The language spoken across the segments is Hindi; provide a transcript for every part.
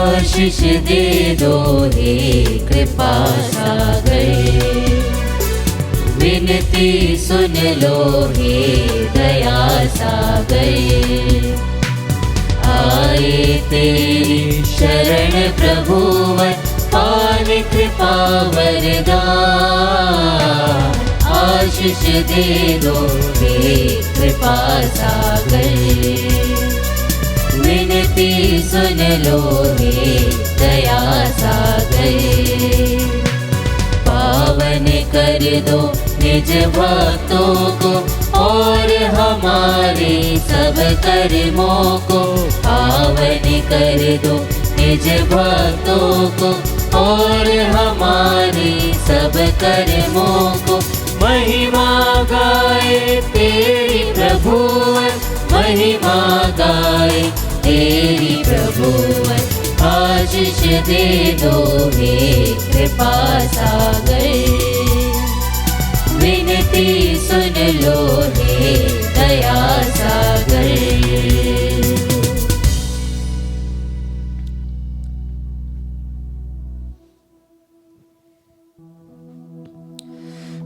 आशीष दे दो हे कृपा सागर, विनती सुन लो हे दया सागर। आए तेरी शरण प्रभुवर, पान कृपा वरदान। आशीष दे दो हे कृपा सागर, विनती सुन लो हे दया सागर। पावन कर दो निज भक्तों को और हमारे सब कर्मों को। पावन कर दो निज भक्तों को और हमारे सब कर्मों को। महिमा गाए तेरी प्रभुवर, महिमा गाए तेरी प्रभुवर। आशीष दे दो हे कृपा सागर, विनती सुन लो हे दया सागर।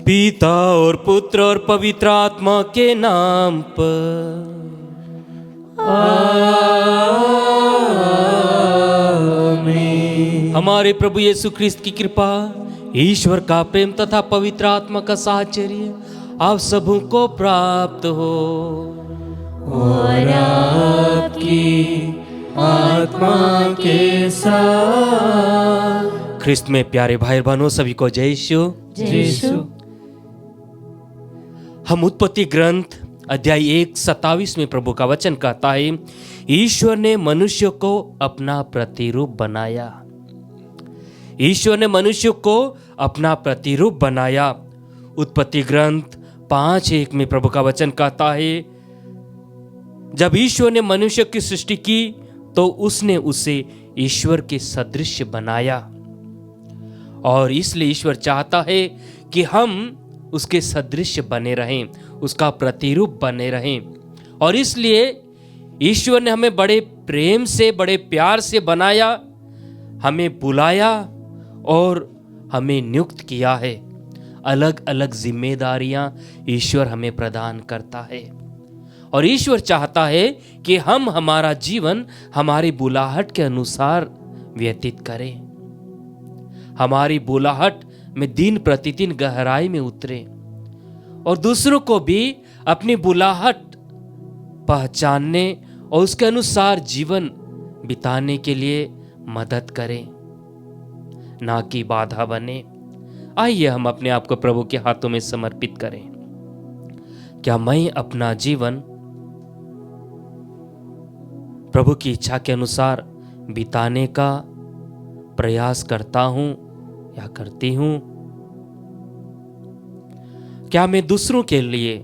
पिता और पुत्र और पवित्र आत्मा के नाम पर आमीन। हमारे प्रभु यीशु ख्रिस्त की कृपा, ईश्वर का प्रेम तथा पवित्र आत्मा का साहचर्य आप सबों को प्राप्त हो और आपकी आत्मा के साथ। ख्रिस्त में प्यारे भाई बहनों, सभी को जय यीशु। हम उत्पत्ति ग्रंथ अध्याय 1:27 में प्रभु का वचन कहता है, ईश्वर ने मनुष्य को अपना प्रतिरूप बनाया। ईश्वर ने मनुष्य को अपना प्रतिरूप बनाया। उत्पत्ति ग्रंथ 5:1 में प्रभु का वचन कहता है, जब ईश्वर ने मनुष्य की सृष्टि की तो उसने उसे ईश्वर के सदृश बनाया। और इसलिए ईश्वर चाहता है कि हम उसके सदृश बने रहें, उसका प्रतिरूप बने रहें। और इसलिए ईश्वर ने हमें बड़े प्रेम से, बड़े प्यार से बनाया, हमें बुलाया और हमें नियुक्त किया है। अलग अलग जिम्मेदारियां ईश्वर हमें प्रदान करता है। और ईश्वर चाहता है कि हम हमारा जीवन हमारी बुलाहट के अनुसार व्यतीत करें, हमारी बुलाहट में दिन प्रतिदिन गहराई में उतरे और दूसरों को भी अपनी बुलाहट पहचानने और उसके अनुसार जीवन बिताने के लिए मदद करें, ना कि बाधा बने। आइए हम अपने आप को प्रभु के हाथों में समर्पित करें। क्या मैं अपना जीवन प्रभु की इच्छा के अनुसार बिताने का प्रयास करता हूं या करती हूं? क्या मैं दूसरों के लिए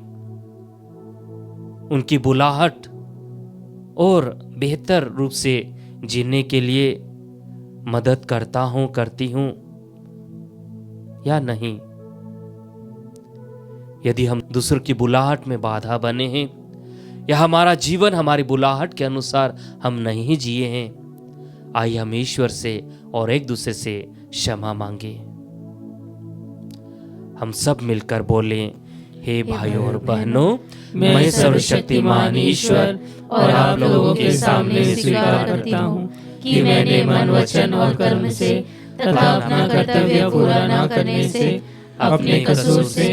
उनकी बुलाहट और बेहतर रूप से जीने के लिए मदद करता हूं, करती हूं या नहीं? यदि हम दूसरों की बुलाहट में बाधा बने हैं या हमारा जीवन हमारी बुलाहट के अनुसार हम नहीं जिए हैं, आइए हम ईश्वर से और एक दूसरे से क्षमा मांगे। हम सब मिलकर बोले, हे भाइयों और बहनों, मैं सर्वशक्तिमान ईश्वर और आप लोगों के सामने स्वीकार करता हूँ कि मैंने मन, वचन और कर्म से तथा अपना कर्तव्य पूरा न करने से, अपने कसूर से,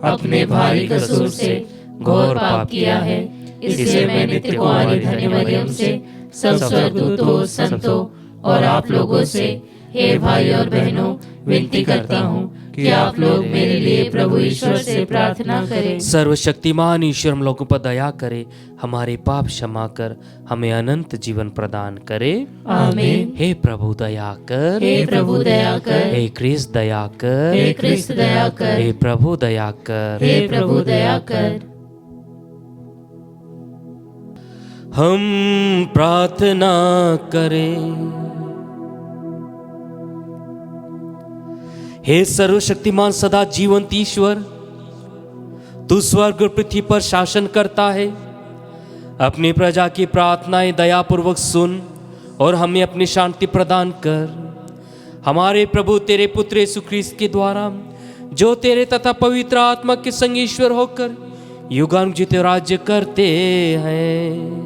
अपने भारी कसूर से घोर पाप किया है। इसलिए मैं नित्य कुमारी धन्य मरियम से, सब स्वर्गदूतों, संतों और आप लोगों से, हे भाई और बहनों, विनती करता हूँ कि आप लोग मेरे लिए प्रभु ईश्वर से प्रार्थना करें। सर्वशक्तिमान ईश्वर हम लोगों पर दया करे, हमारे पाप क्षमा कर, हमें अनंत जीवन प्रदान करे। आमीन। हे प्रभु दया कर, हे प्रभु दया कर, हे क्रिस्त दया कर, हे क्रिस्त दया कर, हे प्रभु दया कर, हे प्रभु दया कर। हम प्रार्थना करें। हे सर्वशक्तिमान सदा जीवंत ईश्वर, तू स्वर्ग और पृथ्वी पर शासन करता है। अपनी प्रजा की प्रार्थनाएं दयापूर्वक सुन और हमें अपनी शांति प्रदान कर। हमारे प्रभु तेरे पुत्र यीशु ख्रीस्त के द्वारा, जो तेरे तथा पवित्र आत्मा के संग ईश्वर होकर युगानुग जीते राज्य करते हैं।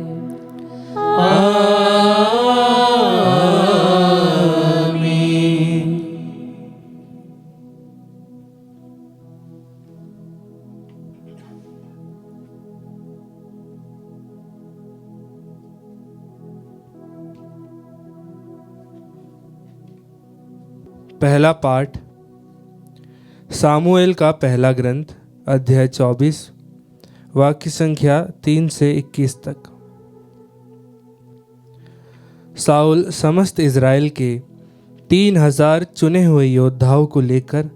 पहला पाठ सामुएल का पहला ग्रंथ अध्याय 24 वाक्य संख्या 3 से 21 तक। साउल समस्त इज़राइल के 3000 चुने हुए योद्धाओं को लेकर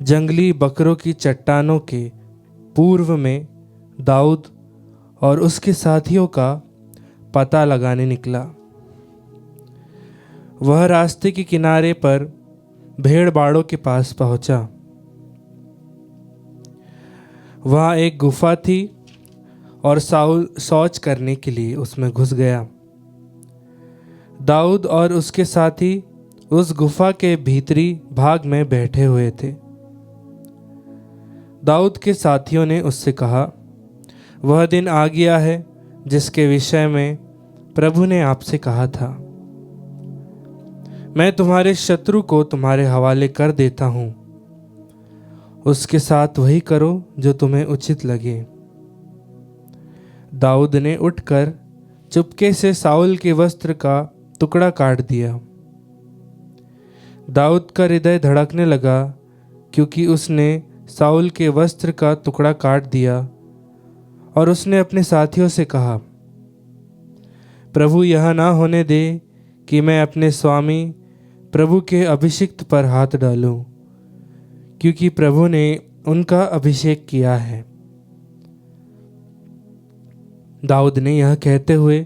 जंगली बकरों की चट्टानों के पूर्व में दाऊद और उसके साथियों का पता लगाने निकला। वह रास्ते के किनारे पर भेड़ बाड़ों के पास पहुंचा। वहाँ एक गुफा थी और साउल शौच करने के लिए उसमें घुस गया। दाऊद और उसके साथी उस गुफा के भीतरी भाग में बैठे हुए थे। दाऊद के साथियों ने उससे कहा, वह दिन आ गया है जिसके विषय में प्रभु ने आपसे कहा था, मैं तुम्हारे शत्रु को तुम्हारे हवाले कर देता हूँ, उसके साथ वही करो जो तुम्हें उचित लगे। दाऊद ने उठकर चुपके से साउल के वस्त्र का टुकड़ा काट दिया। दाऊद का हृदय धड़कने लगा क्योंकि उसने साउल के वस्त्र का टुकड़ा काट दिया और उसने अपने साथियों से कहा, प्रभु यह ना होने दे कि मैं अपने स्वामी प्रभु के अभिषिक्त पर हाथ डालूं, क्योंकि प्रभु ने उनका अभिषेक किया है। दाऊद ने यह कहते हुए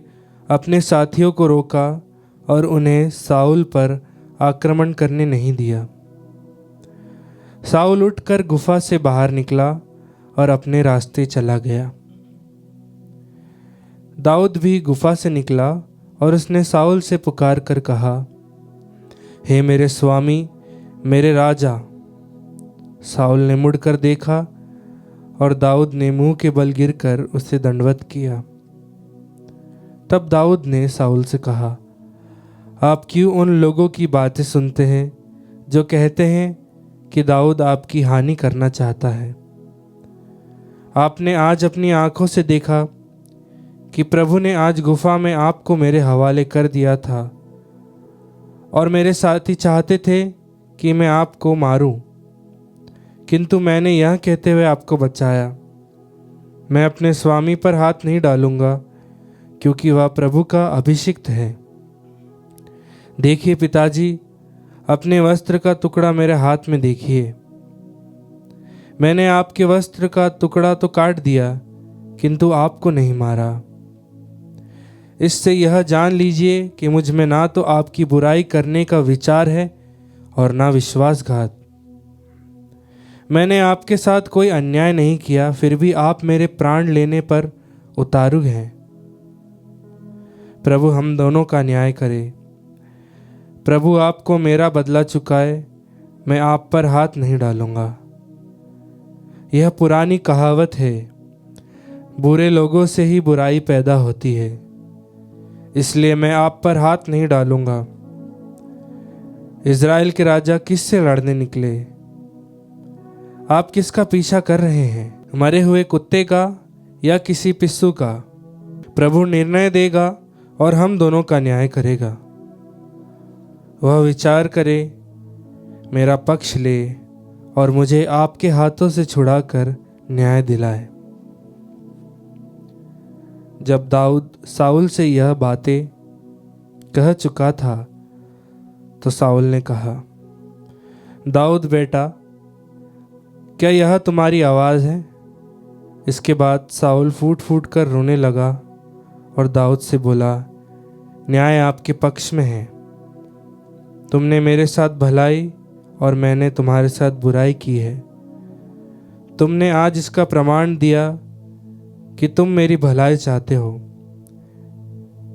अपने साथियों को रोका और उन्हें साउल पर आक्रमण करने नहीं दिया। साउल उठकर गुफा से बाहर निकला और अपने रास्ते चला गया। दाऊद भी गुफा से निकला और उसने साउल से पुकार कर कहा, हे मेरे स्वामी, मेरे राजा। साउल ने मुड़कर देखा और दाऊद ने मुंह के बल गिरकर उसे दंडवत किया। तब दाऊद ने साउल से कहा, आप क्यों उन लोगों की बातें सुनते हैं जो कहते हैं कि दाऊद आपकी हानि करना चाहता है? आपने आज अपनी आंखों से देखा कि प्रभु ने आज गुफा में आपको मेरे हवाले कर दिया था और मेरे साथी चाहते थे कि मैं आपको मारूं, किंतु मैंने यह कहते हुए आपको बचाया, मैं अपने स्वामी पर हाथ नहीं डालूंगा क्योंकि वह प्रभु का अभिषिक्त है। देखिए पिताजी, अपने वस्त्र का टुकड़ा मेरे हाथ में देखिए। मैंने आपके वस्त्र का टुकड़ा तो काट दिया किंतु आपको नहीं मारा। इससे यह जान लीजिए कि मुझ में ना तो आपकी बुराई करने का विचार है और ना विश्वासघात। मैंने आपके साथ कोई अन्याय नहीं किया, फिर भी आप मेरे प्राण लेने पर उतारू हैं। प्रभु हम दोनों का न्याय करे। प्रभु आपको मेरा बदला चुकाए, मैं आप पर हाथ नहीं डालूंगा। यह पुरानी कहावत है, बुरे लोगों से ही बुराई पैदा होती है, इसलिए मैं आप पर हाथ नहीं डालूंगा। इज़राइल के राजा किससे लड़ने निकले? आप किसका पीछा कर रहे हैं? मरे हुए कुत्ते का या किसी पिस्सू का? प्रभु निर्णय देगा और हम दोनों का न्याय करेगा। वह विचार करे, मेरा पक्ष ले और मुझे आपके हाथों से छुड़ाकर न्याय दिलाए। जब दाऊद साउल से यह बातें कह चुका था तो साउल ने कहा, दाऊद बेटा, क्या यह तुम्हारी आवाज़ है? इसके बाद साउल फूट फूट कर रोने लगा और दाऊद से बोला, न्याय आपके पक्ष में है। तुमने मेरे साथ भलाई और मैंने तुम्हारे साथ बुराई की है। तुमने आज इसका प्रमाण दिया कि तुम मेरी भलाई चाहते हो।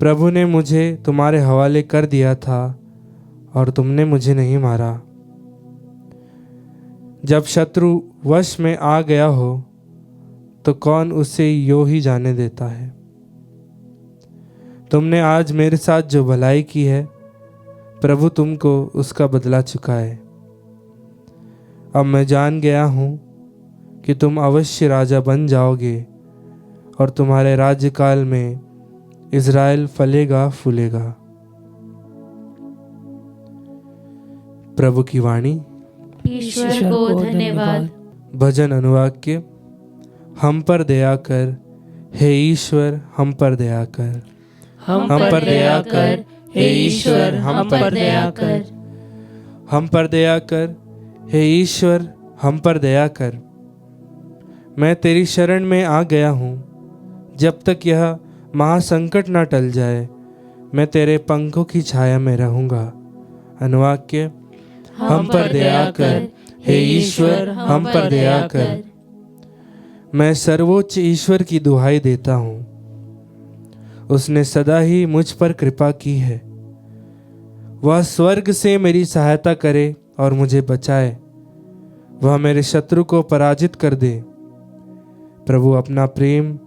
प्रभु ने मुझे तुम्हारे हवाले कर दिया था और तुमने मुझे नहीं मारा। जब शत्रु वश में आ गया हो तो कौन उसे यूं ही जाने देता है। तुमने आज मेरे साथ जो भलाई की है, प्रभु तुमको उसका बदला चुकाए। अब मैं जान गया हूँ कि तुम अवश्य राजा बन जाओगे और तुम्हारे राज्यकाल में इज़राइल फलेगा फूलेगा। प्रभु की वाणी। ईश्वर को धन्यवाद। भजन अनुवाक्य। हम पर दया कर हे ईश्वर, हम पर दया कर। हम पर दया कर हे ईश्वर, हम पर दया कर। हम पर दया कर हे ईश्वर, हम पर दया कर। मैं तेरी शरण में आ गया हूँ। जब तक यह महासंकट न टल जाए, मैं तेरे पंखों की छाया में रहूँगा। अनुवाक्य। हम पर दया कर हे ईश्वर, हम पर दया कर। मैं सर्वोच्च ईश्वर की दुहाई देता हूँ। उसने सदा ही मुझ पर कृपा की है। वह स्वर्ग से मेरी सहायता करे और मुझे बचाए। वह मेरे शत्रु को पराजित कर दे। प्रभु अपना प्रेम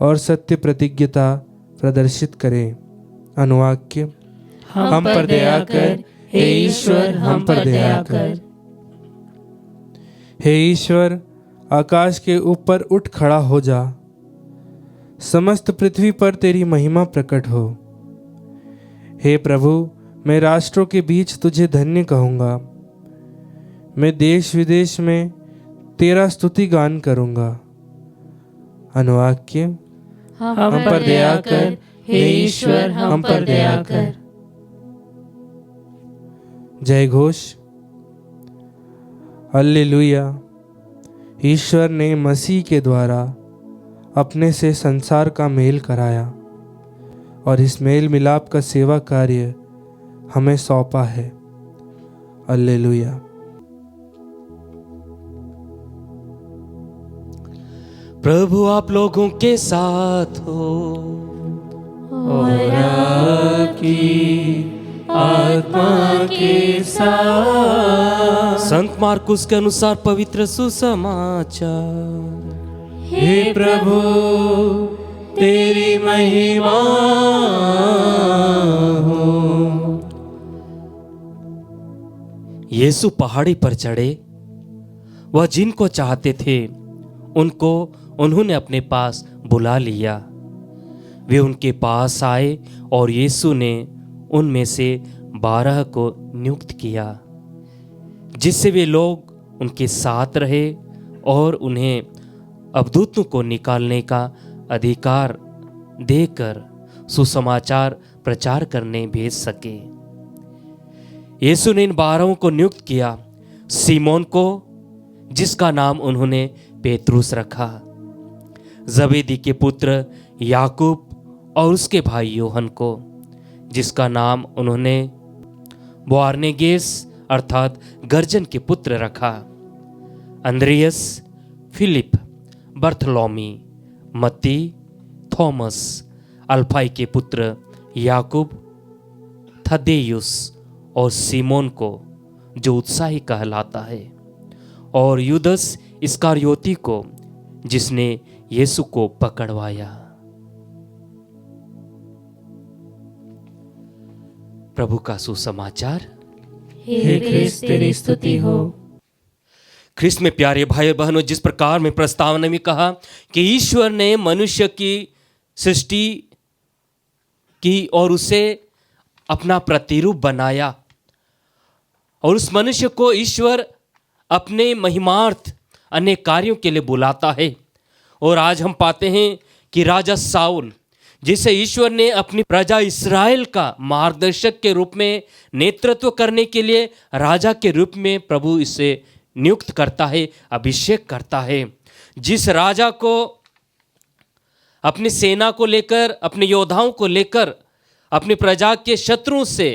और सत्य प्रतिज्ञता प्रदर्शित करे। अनुवाक्य। हम पर दया कर हे ईश्वर, हम पर दया कर। हे ईश्वर, आकाश के ऊपर उठ खड़ा हो जा। समस्त पृथ्वी पर तेरी महिमा प्रकट हो। हे प्रभु, मैं राष्ट्रों के बीच तुझे धन्य कहूँगा। मैं देश विदेश में तेरा स्तुति गान करूँगा। अनुवाक्य। हम पर दया कर हे ईश्वर, हम पर दया कर। जय घोष। हालेलुया। ईश्वर ने मसीह के द्वारा अपने से संसार का मेल कराया और इस मेल मिलाप का सेवा कार्य हमें सौंपा है। हालेलुया। प्रभु आप लोगों के साथ हो और आपकी आत्मा के साथ। संत मार्कुस के अनुसार पवित्र सुसमाचार। हे प्रभु, तेरी महिमा हो। यीशु पहाड़ी पर चढ़े। वह जिनको चाहते थे उनको उन्होंने अपने पास बुला लिया। वे उनके पास आए और यीशु ने उनमें से 12 को नियुक्त किया, जिससे वे लोग उनके साथ रहे और उन्हें अवधूतों को निकालने का अधिकार देकर सुसमाचार प्रचार करने भेज सके। यीशु ने इन 12 को नियुक्त किया। सीमोन को, जिसका नाम उन्होंने पेतरुस रखा, जबेदी के पुत्र याकूब और उसके भाई यूहन को, जिसका नाम उन्होंने बोआनेर्गेस अर्थात गर्जन के पुत्र रखा, अंद्रियस, फिलिप, बर्थलोमी, मत्ती, थॉमस, अल्फाई के पुत्र याकूब, थद्देयुस और सीमोन को, जो उत्साही कहलाता है, और यूदस इस्करियोती को, जिसने यीशु को पकड़वाया। प्रभु का सुसमाचार। हे ख्रिस्त, तेरी स्तुति हो। ख्रिस्त में प्यारे भाई बहनों, जिस प्रकार में प्रस्तावना में कहा कि ईश्वर ने मनुष्य की सृष्टि की और उसे अपना प्रतिरूप बनाया, और उस मनुष्य को ईश्वर अपने महिमार्थ अनेक कार्यों के लिए बुलाता है। और आज हम पाते हैं कि राजा साउल, जिसे ईश्वर ने अपनी प्रजा इस्राएल का मार्गदर्शक के रूप में नेतृत्व करने के लिए राजा के रूप में प्रभु इसे नियुक्त करता है, अभिषेक करता है। जिस राजा को अपनी सेना को लेकर, अपने योद्धाओं को लेकर, अपनी प्रजा के शत्रुओं से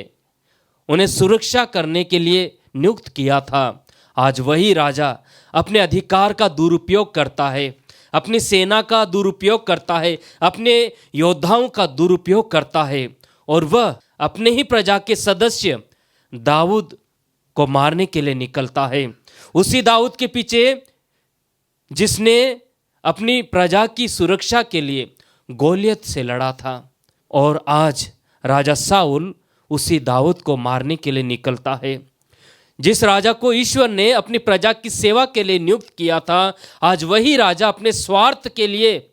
उन्हें सुरक्षा करने के लिए नियुक्त किया था, आज वही राजा अपने अधिकार का दुरुपयोग करता है, अपनी सेना का दुरुपयोग करता है, अपने योद्धाओं का दुरुपयोग करता है, और वह अपने ही प्रजा के सदस्य दाऊद को मारने के लिए निकलता है। उसी दाऊद के पीछे जिसने अपनी प्रजा की सुरक्षा के लिए गोलियत से लड़ा था, और आज राजा साउल उसी दाऊद को मारने के लिए निकलता है। जिस राजा को ईश्वर ने अपनी प्रजा की सेवा के लिए नियुक्त किया था, आज वही राजा अपने स्वार्थ के लिए,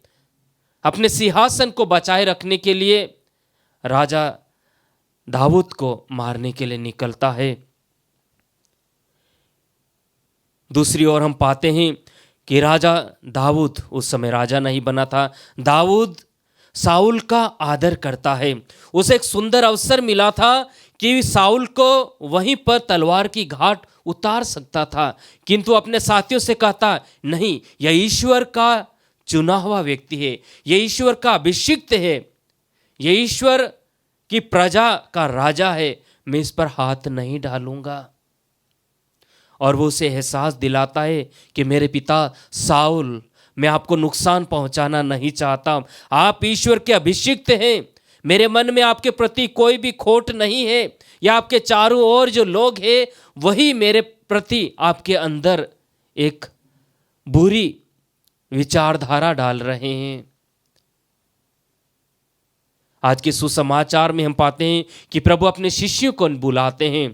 अपने सिंहासन को बचाए रखने के लिए राजा दाऊद को मारने के लिए निकलता है। दूसरी ओर हम पाते हैं कि राजा दाऊद उस समय राजा नहीं बना था। दाऊद साउल का आदर करता है। उसे एक सुंदर अवसर मिला था कि साउल को वहीं पर तलवार की घाट उतार सकता था, किंतु अपने साथियों से कहता, नहीं, यह ईश्वर का चुना हुआ व्यक्ति है, यह ईश्वर का अभिषिक्त है, यह ईश्वर की प्रजा का राजा है, मैं इस पर हाथ नहीं डालूंगा। और वो उसे एहसास दिलाता है कि मेरे पिता साउल, मैं आपको नुकसान पहुंचाना नहीं चाहता, आप ईश्वर के अभिषिक्त हैं, मेरे मन में आपके प्रति कोई भी खोट नहीं है, या आपके चारों ओर जो लोग हैं वही मेरे प्रति आपके अंदर एक बुरी विचारधारा डाल रहे हैं। आज के सुसमाचार में हम पाते हैं कि प्रभु अपने शिष्यों को बुलाते हैं,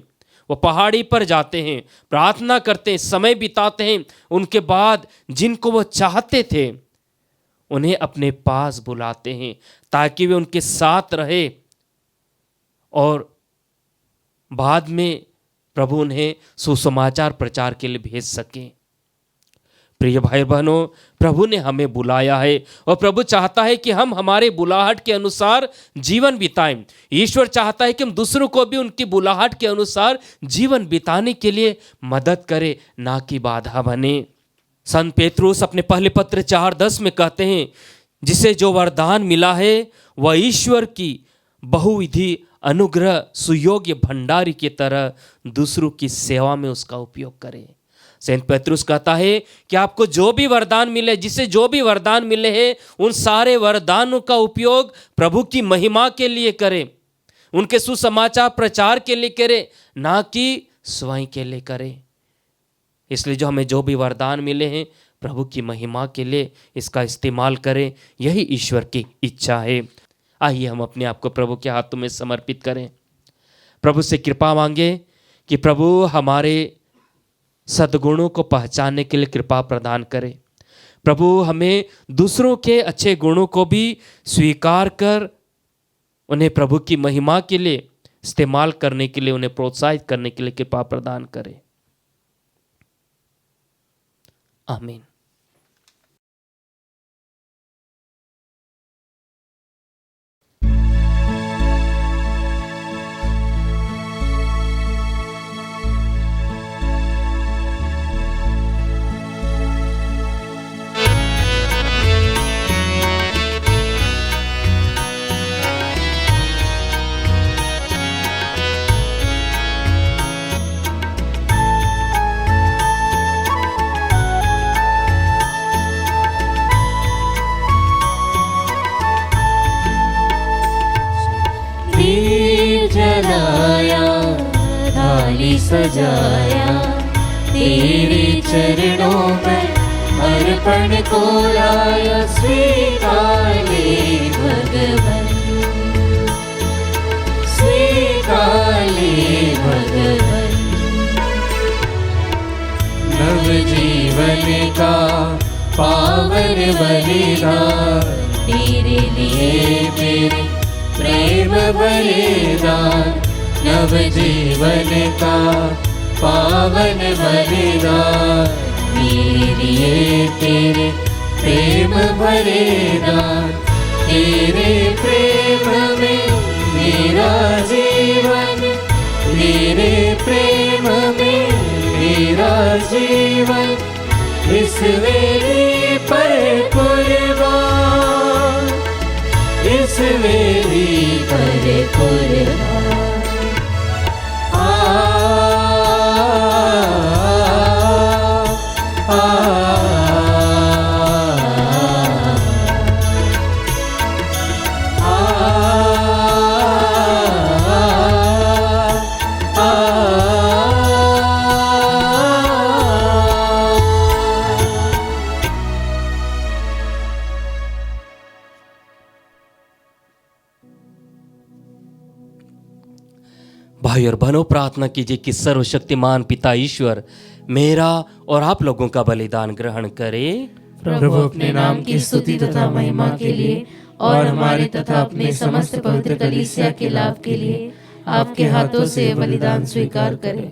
वो पहाड़ी पर जाते हैं, प्रार्थना करते हैं, समय बिताते हैं, उनके बाद जिनको वो चाहते थे उन्हें अपने पास बुलाते हैं ताकि वे उनके साथ रहे, और बाद में प्रभु उन्हें सुसमाचार प्रचार के लिए भेज सकें। प्रिय भाई बहनों, प्रभु ने हमें बुलाया है और प्रभु चाहता है कि हम हमारे बुलाहट के अनुसार जीवन बिताएं। ईश्वर चाहता है कि हम दूसरों को भी उनकी बुलाहट के अनुसार जीवन बिताने के लिए मदद करें, ना कि बाधा बने। संत पेत्रुस अपने पहले पत्र 4:10 में कहते हैं, जिसे जो वरदान मिला है वह ईश्वर की बहुविधि अनुग्रह सुयोग्य भंडारी की तरह दूसरों की सेवा में उसका उपयोग करें। सेंट पेत्रुस कहता है कि आपको जो भी वरदान मिले, जिसे जो भी वरदान मिले हैं, उन सारे वरदानों का उपयोग प्रभु की महिमा के लिए करें, उनके सुसमाचार प्रचार के लिए करें, ना कि स्वयं के लिए करें। इसलिए जो हमें जो भी वरदान मिले हैं प्रभु की महिमा के लिए इसका इस्तेमाल करें, यही ईश्वर की इच्छा है। आइए हम अपने आप को प्रभु के हाथों में समर्पित करें, प्रभु से कृपा मांगे कि प्रभु हमारे सद्गुणों को पहचानने के लिए कृपा प्रदान करें। प्रभु हमें दूसरों के अच्छे गुणों को भी स्वीकार कर उन्हें प्रभु की महिमा के लिए इस्तेमाल करने के लिए, उन्हें प्रोत्साहित करने के लिए कृपा प्रदान करें। आमीन। जलाया थाली सजाया, तेरे चरणों पर अर्पण को लाया, स्वीकार ले भगवन, स्वीकार ले भगवन। नव जीवन का पावन बलिदान, तेरे लिए मेरे प्रेम बलिदान, नव जीवन का पावन बलिदान, मेरे लिए तेरे प्रेम बलिदान। तेरे प्रेम में मेरा जीवन, तेरे प्रेम में मेरा जीवन, इस वेदी पर कुर्बान, इस वेदी पर कुर्बान। भाई और बहनों, प्रार्थना कीजिए कि सर्वशक्तिमान पिता ईश्वर मेरा और आप लोगों का बलिदान ग्रहण करे। प्रभु अपने नाम की स्तुति तथा महिमा के लिए और हमारे तथा अपने समस्त पवित्र कलीसिया के लाभ के लिए आपके हाथों से यह बलिदान स्वीकार करे।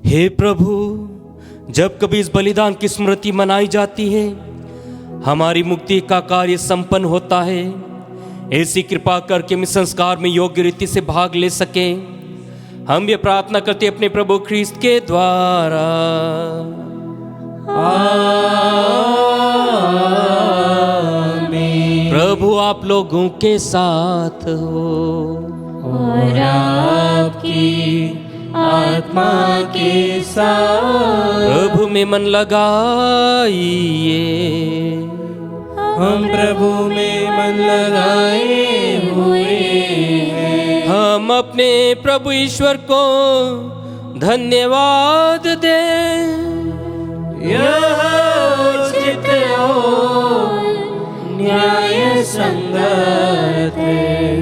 हे प्रभु, जब कभी इस बलिदान की स्मृति मनाई जाती है, हमारी मुक्ति का कार्य संपन्न होता है। ऐसी कृपा करके हम इस संस्कार में योग्य रीति से भाग ले सके, हम ये प्रार्थना करते अपने प्रभु ख्रीस्त के द्वारा। आमीन। प्रभु आप लोगों के साथ हो और आपकी आत्मा के साथ। प्रभु में मन लगाइए, हम प्रभु में मन लगाए हुए हैं। हम अपने प्रभु ईश्वर को धन्यवाद दें। यह उचित और न्याय संगत है।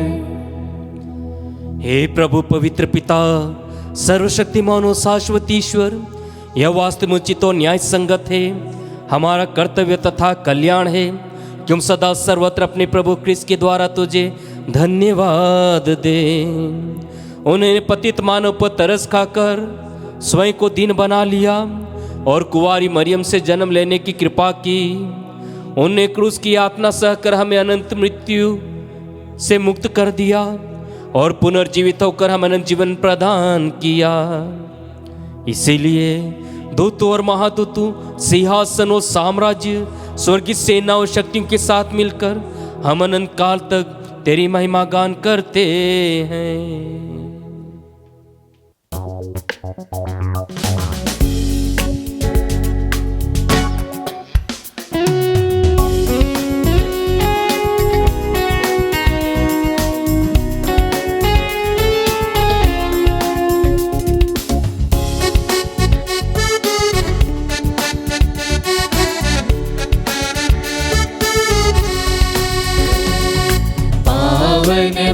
हे प्रभु पवित्र पिता, सर्वशक्तिमान और शाश्वत ईश्वर, यह वास्तव में उचित और न्याय संगत है, हमारा कर्तव्य तथा कल्याण है कि हम सदा सर्वत्र अपने प्रभु ख्रीस्त के द्वारा तुझे धन्यवाद दें। उन्होंने पतित मानव पर तरस खाकर स्वयं को दीन बना लिया और कुंवारी मरियम से जन्म लेने की कृपा की। उन्हें क्रूस की यातना सहकर हमें अनंत मृत्यु से मुक्त कर दिया और पुनर्जीवित होकर हम अनंत जीवन प्रदान किया। इसीलिए दूतों और महादूतों, सिंहासन और साम्राज्य, स्वर्गीय सेना और शक्तियों के साथ मिलकर हम अनंत काल तक तेरी महिमा गान करते हैं।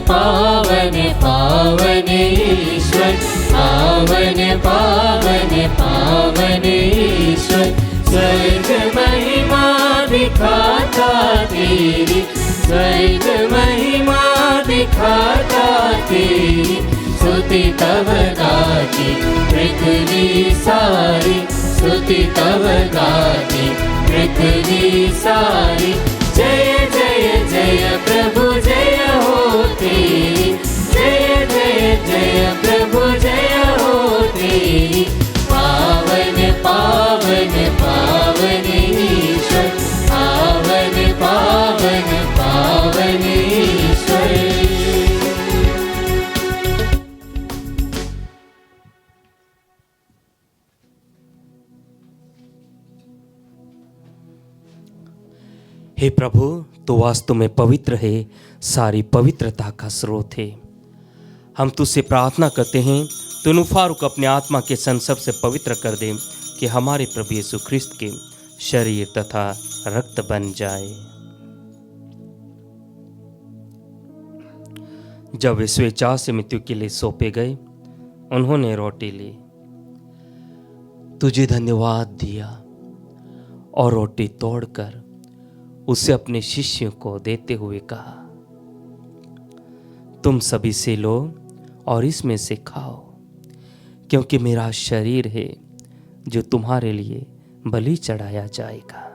पावन पावन ईश्वर, पावन पावन पावन ईश्वर, स्वर्ग महिमा दिखाता तेरी, स्वर्ग महिमा दिखाता तेरी, स्तुति तव गाती पृथ्वी सारी, स्तुति तव गाती पृथ्वी सारी। जय जय जय प्रभु जय हो तेरी, जय जय जय प्रभु जय हो तेरी। पावन पावन पावन ईश्वर, पावन पावन पावन ईश्वर। हे प्रभु, तो वास्तव में पवित्र है, सारी पवित्रता का स्रोत है। हम तुझसे प्रार्थना करते हैं, तू नुफार को अपने आत्मा के संसर्ग से पवित्र कर दे कि हमारे प्रभु यीशु ख्रिस्त के शरीर तथा रक्त बन जाए। जब वे स्वेच्छा से मृत्यु के लिए सौंपे गए, उन्होंने रोटी ली, तुझे धन्यवाद दिया और रोटी तोड़कर उसे अपने शिष्यों को देते हुए कहा, तुम सभी से लो और इसमें से खाओ, क्योंकि मेरा शरीर है जो तुम्हारे लिए बलि चढ़ाया जाएगा।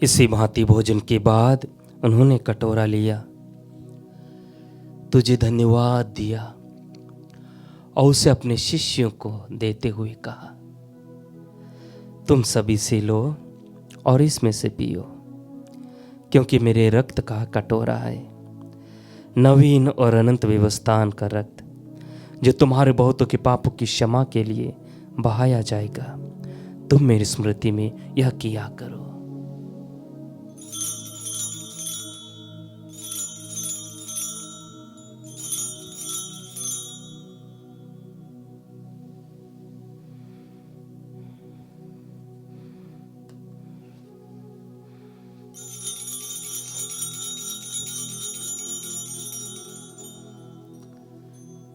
इसी भांति भोजन के बाद उन्होंने कटोरा लिया, तुझे धन्यवाद दिया और उसे अपने शिष्यों को देते हुए कहा, तुम सभी से लो और इसमें से पियो, क्योंकि मेरे रक्त का कटोरा है, नवीन और अनंत व्यवस्थान का रक्त, जो तुम्हारे बहुतों के पापों की क्षमा के लिए बहाया जाएगा। तुम मेरी स्मृति में यह किया करो।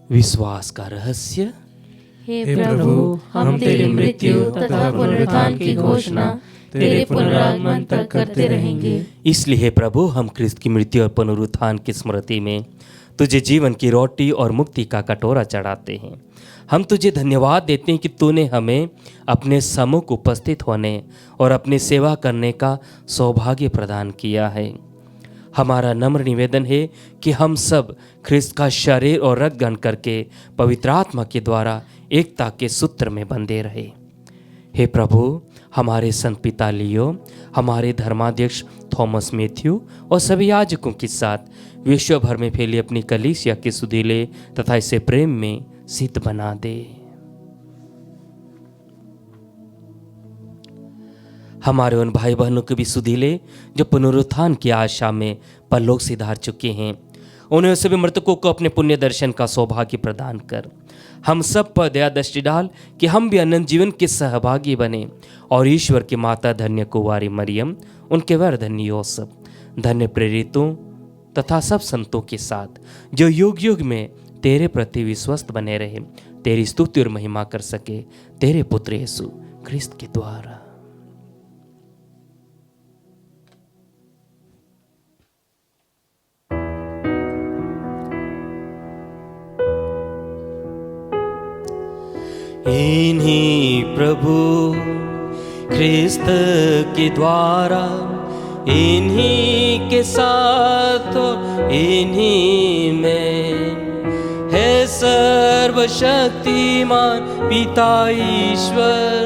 विश्वास का रहस्य। हे प्रभु, हम तेरी मृत्यु तथा पुनरुत्थान की घोषणा तेरे पुनरागमन तक करते रहेंगे। इसलिए हे प्रभु, हम क्रिस्त की मृत्यु और पुनरुत्थान की स्मृति में तुझे जीवन की रोटी और मुक्ति का कटोरा चढ़ाते हैं। हम तुझे धन्यवाद देते हैं कि तूने हमें अपने सम्मुख उपस्थित होने और अपनी सेवा करने का सौभाग्य प्रदान किया है। हमारा नम्र निवेदन है कि हम सब ख्रिस्त का शरीर और रक्त ग्रहण करके पवित्र आत्मा के द्वारा एकता के सूत्र में बंधे रहे। हे प्रभु, हमारे संत पिता लियो, हमारे धर्माध्यक्ष थॉमस मैथ्यू और सभी याजकों के साथ विश्व भर में फैली अपनी कलीसिया के सुधीले तथा इसे प्रेम में सिद्ध बना दे। हमारे उन भाई बहनों के भी सुधीले जो पुनरुत्थान की आशा में परलोक सिधार चुके हैं, उन्हें सभी मृतकों को अपने पुण्य दर्शन का सौभाग्य प्रदान कर हम सब पर दया दृष्टि डाल कि हम भी अनंत जीवन के सहभागी बने और ईश्वर की माता धन्य कुंवारी मरियम, उनके वर धन्य यूसुफ, धन्य प्रेरितों तथा सब संतों के साथ जो युग युग में तेरे प्रति विश्वस्त बने रहे, तेरी स्तुति और महिमा कर सके तेरे पुत्र यीशु ख्रिस्त के द्वारा। इन्हीं प्रभु ख्रिस्त के द्वारा, इन्हीं के साथ और इन्हीं में है सर्वशक्तिमान पिता ईश्वर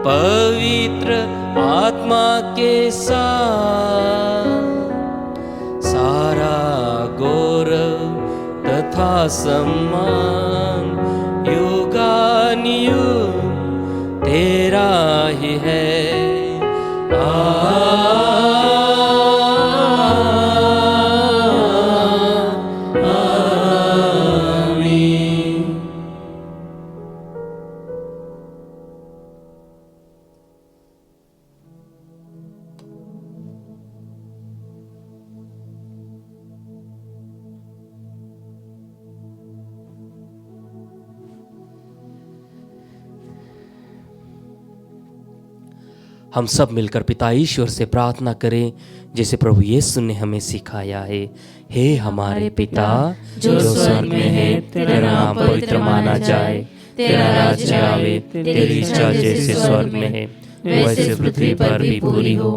पवित्र आत्मा के साथ सारा गौरव तथा सम्मान युगानुयुग तेरा ही है। हम सब मिलकर पिता ईश्वर से प्रार्थना करें जैसे प्रभु यीशु ने हमें सिखाया है। हे हमारे पिता जो स्वर्ग में है, तेरा नाम पवित्र माना जाए, तेरा राज्य आवे, तेरी इच्छा जैसे स्वर्ग में है वैसे पृथ्वी पर भी पूरी हो।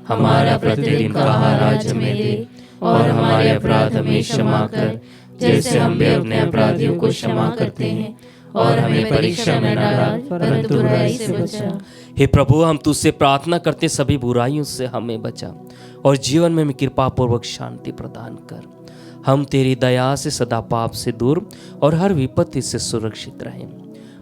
हमारा प्रतिदिन का आहार आज हमें दे और हमारे अपराध हमें क्षमा कर जैसे हम भी अपने अपराधियों को क्षमा करते हैं, और हमें परीक्षा में न डाल परंतु बुराई से बचा। हे प्रभु, हम तुझसे प्रार्थना करते सभी बुराइयों से हमें बचा और जीवन में कृपा पूर्वक शांति प्रदान कर। हम तेरी दया से सदा पाप से दूर और हर विपत्ति से सुरक्षित रहें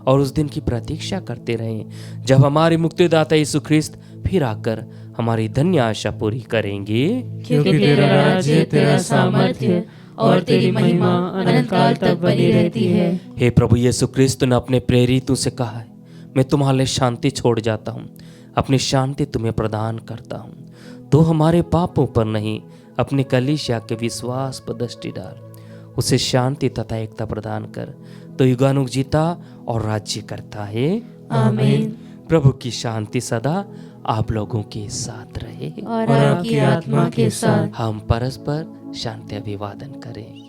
और उस दिन की प्रतीक्षा करते रहें जब हमारे मुक्तिदाता यीशु ख्रिस्त फिर आकर हमारी धन्य आशा पूरी करेंगे। क्योंकि तेरा राज्य, तेरा सामर्थ्य और तेरी महिमा अनंत काल तक बनी रहती है। हे प्रभु यीशु ख्रिस्त ने अपने प्रेरितों से कहा है, मैं तुम्हारे लिए शांति छोड़ जाता हूँ, अपनी शांति तुम्हें प्रदान करता हूँ। तो हमारे पापों पर नहीं, अपनी कलीसिया के विश्वास पर दृष्टि डाल, उसे शांति तथा एकता प्रदान कर। तो युगानुग जीता और राज्य करता है। आमीन। प्रभु की शांति सदा आप लोगों के साथ रहे और आपकी आत्मा के साथ। हम परस्पर शांति अभिवादन करें।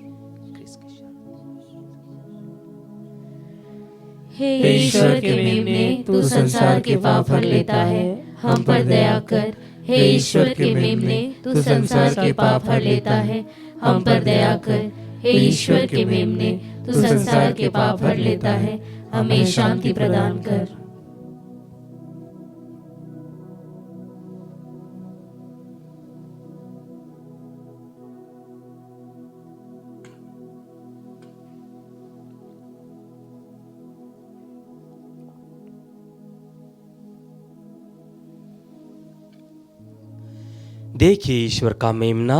हे ईश्वर के मेमने, तू संसार के पाप हर लेता है, हम पर दया कर। हे ईश्वर के मेमने, तू संसार के पाप हर लेता है, हम पर दया कर। हे ईश्वर के मेमने, तू संसार के पाप हर लेता है, हमें शांति प्रदान कर। देखिए ईश्वर का मेमना,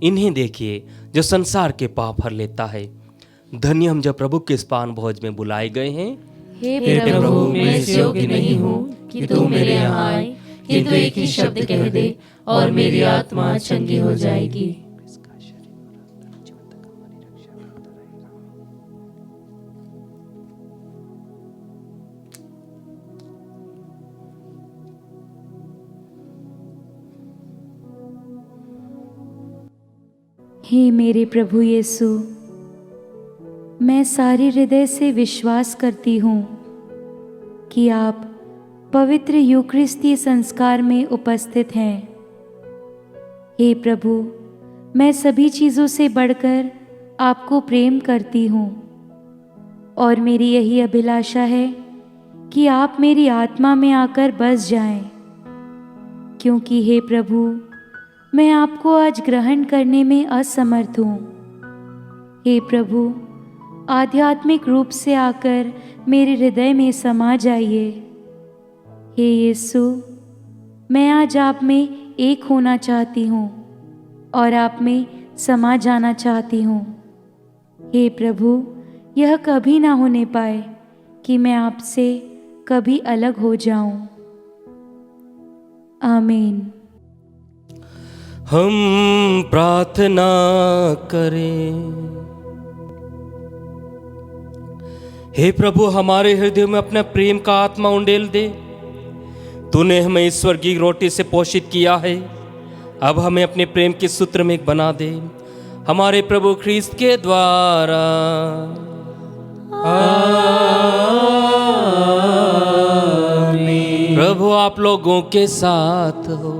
इन्हें देखिए जो संसार के पाप हर लेता है। धन्य हम जब प्रभु के पान भोज में बुलाए गए हैं। हे प्रभु, मैं इस योग्य नहीं हूँ कि तू मेरे यहाँ आए, किंतु एक ही शब्द कह दे और मेरी आत्मा चंगी हो जाएगी। हे मेरे प्रभु यीशु, मैं सारे हृदय से विश्वास करती हूँ कि आप पवित्र यूकरिस्ती संस्कार में उपस्थित हैं। हे प्रभु, मैं सभी चीज़ों से बढ़कर आपको प्रेम करती हूँ और मेरी यही अभिलाषा है कि आप मेरी आत्मा में आकर बस जाएं, क्योंकि हे प्रभु, मैं आपको आज ग्रहण करने में असमर्थ हूँ। हे प्रभु, आध्यात्मिक रूप से आकर मेरे हृदय में समा जाइए। हे यीशु, मैं आज आप में एक होना चाहती हूँ और आप में समा जाना चाहती हूँ। हे प्रभु, यह कभी ना होने पाए कि मैं आपसे कभी अलग हो जाऊं। आमीन। हम प्रार्थना करें। हे प्रभु, हमारे हृदय में अपना प्रेम का आत्मा उंडेल दे। तूने हमें ईश्वर की रोटी से पोषित किया है, अब हमें अपने प्रेम के सूत्र में एक बना दे, हमारे प्रभु ख्रीस्त के द्वारा। आमीन। प्रभु आप लोगों के साथ हो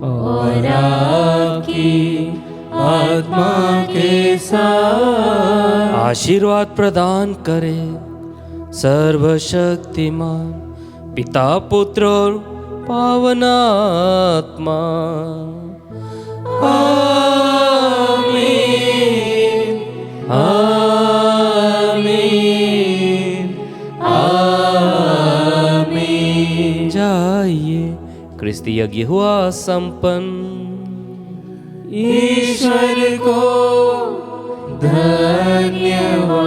और आपकी आत्मा के साथ। आशीर्वाद प्रदान करे सर्वशक्तिमान पिता, पुत्र और पावन आत्मा। आमीन, आमीन, आमीन। जाइए, क्रिस्ती यज्ञ हुआ संपन्न। ईश्वर को धन्यवाद।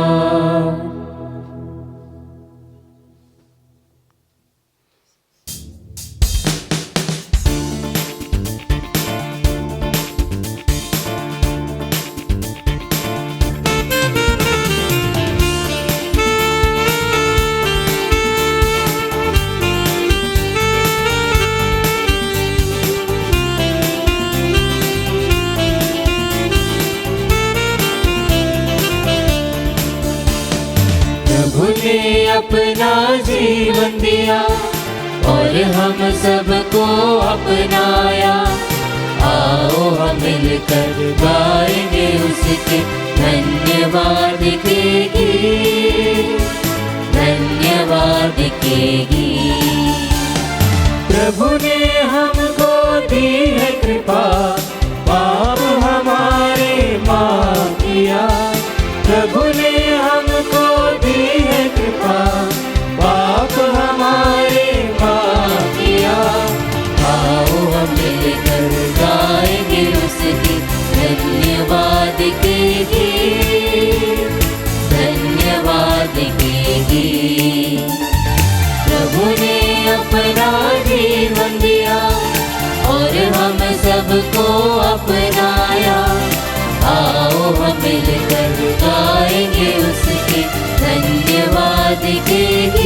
प्रभु ने अपना जीवन दिया और हम सबको अपनाया। आओ हम मिलकर गाएंगे उसके धन्यवाद के गीत, धन्यवाद के गीत। प्रभु ने हमको दी है कृपा, पाप हमारे माफ किया। प्रभु ने हमको दी है कृपा, पाप हमारे माफ किया। आओ हम मिलकर गाएंगे उसके धन्यवाद के गीत, धन्यवाद के गीत। प्रभु ने अपना जीवन दिया और हम सबको अपनाया। आओ हम मिलकर गाएंगे उसके धन्यवाद के गीत।